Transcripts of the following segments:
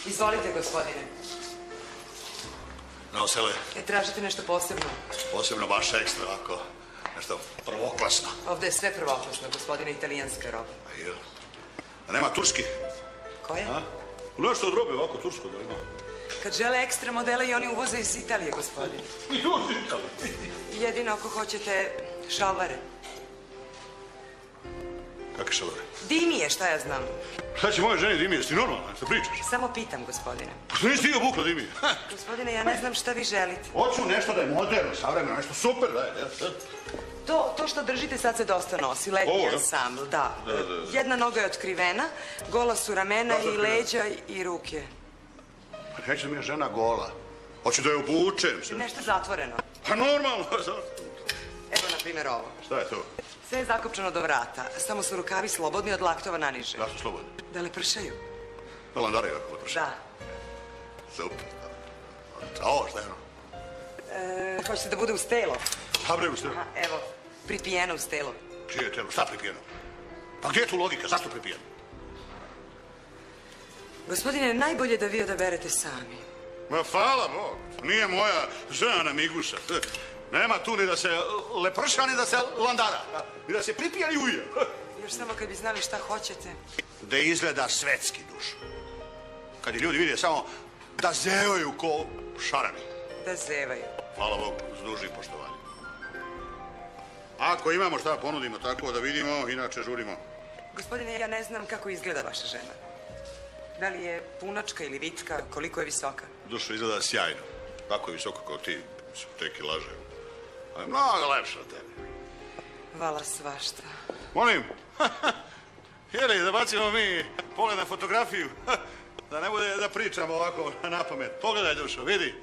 Izvolite, gospodine. No, Sele. Tražite nešto posebno? Posebno baš ekstra, ovako. Nešto prvoklasno. Ovde je sve prvoklasno, gospodine, italijanska roba. A jel? A nema turski? Koje? Nešto od robe, ovako, tursko da ima. Kad žele ekstra modele i oni uvoze iz Italije, gospodine. I uvoze iz Italije? Jedino ako hoćete šalvare. Kakve šalvare? Dimije, šta ja znam. Šta će moje ženi dimije? Jesi ti normalna? Šta pričaš? Samo pitam, gospodine. Pa što nisi ti obukla dimije? Gospodine, ja ne znam šta vi želite. Hoću nešto da je moderno, savremeno, nešto super da je. To što držite sad se dosta nosi, letnji ansambl, da. Jedna noga je otkrivena, gola su ramena i leđa i ruke. Pa neće da mi je žena gola. Hoću da je obučem. Nešto zatvoreno. Pa normalno. Evo, na primjer, ovo. Šta je to? Sve je zakopčano do vrata, samo su rukavi slobodni od laktova naniže. Da su slobodni? Da lepršaju. Da landaraju ako lepršaju? Da. Super. A ovo šta je ono? Hoćete da bude uz telo? Pa bre uz telo? Evo, pripijeno uz telo. Čije je telo? Šta pripijeno? Pa gdje je tu logika? Zašto pripijeno? Gospodine, najbolje da vi odaberete sami. Ma hvala Bog, nije moja žena miguša. Nema tu ni da se leprša, ni da se landara. Ni da se pripija ni uje. Još samo kad bi znali šta hoćete. Da izgleda svetski duš. Kad je ljudi vide samo da zevaju ko šarani. Da zevaju. Hvala Bogu, s dužnim poštovanjem. Ako imamo šta ponudimo tako da vidimo, inače žurimo. Gospodine, ja ne znam kako izgleda vaša žena. Da li je punačka ili vitka, koliko je visoka? Dušo izgleda sjajno. Tako je visoko kao ti, teki laže. Ali mnogo lepša od tebe. Hvala svašta. Molim, jeli, da bacimo mi pogled na fotografiju, da ne bude da pričamo ovako na pamet. Pogledaj, Dušo, vidi.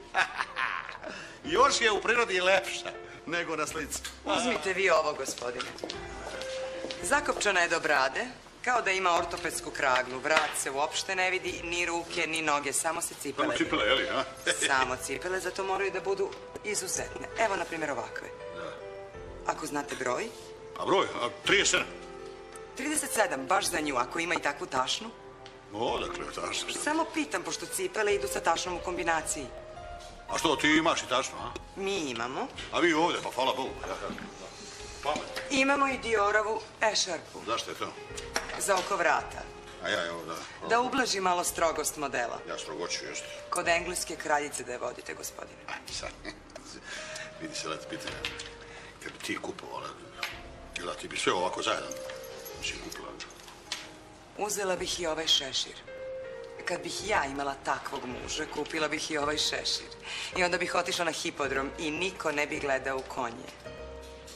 Još je u prirodi lepša nego na slici. Uzmite vi ovo, gospodine. Zakopčana je do brade, kao da ima ortopedsku kraglu. Vrat se uopšte ne vidi, ni ruke, ni noge, samo se cipele. Samo cipele, jeli, a? Samo cipele, zato moraju da budu izuzetne. Evo, na primjer, ovakve. Da. Ako znate broj? A broj? 37. 37, baš za nju, ako ima i takvu tašnu. Odakle je tašna? Samo pitam, pošto cipele idu sa tašnom u kombinaciji. A što, ti imaš i tašnu, a? Mi imamo. A vi ovdje, pa hvala Bogu. Pamet. Imamo i Diorovu ešarpu. Zašto je to? Za oko vrata. A ja, evo, da. Da ublaži malo strogost modela. Ja strogoću, jeste. Kod engleske kraljice da je vodite, gospodine. Sad, vidi se, let pitanja. Kad bi ti kupovala, ili ti bi sve ovako zajedno si kupila? Uzela bih i ovaj šešir. Kad bih ja imala takvog muža, kupila bih i ovaj šešir. I onda bih otišla na hipodrom i niko ne bi gledao u konje.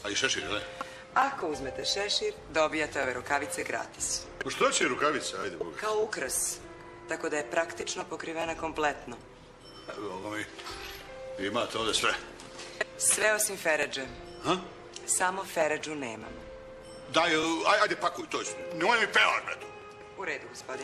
A i šešir, ne? Ako uzmete šešir, dobijate ove rukavice gratis. Što će rukavice, ajde Boga? Kao ukras. Tako da je praktično pokrivena kompletno. Evo mi, vi imate ovdje sve. Sve osim feređe. Ha? Samo feređu nemamo. Daj, ajde pakuj to. Nemoj mi pevaš, bre tu. U redu, gospodine.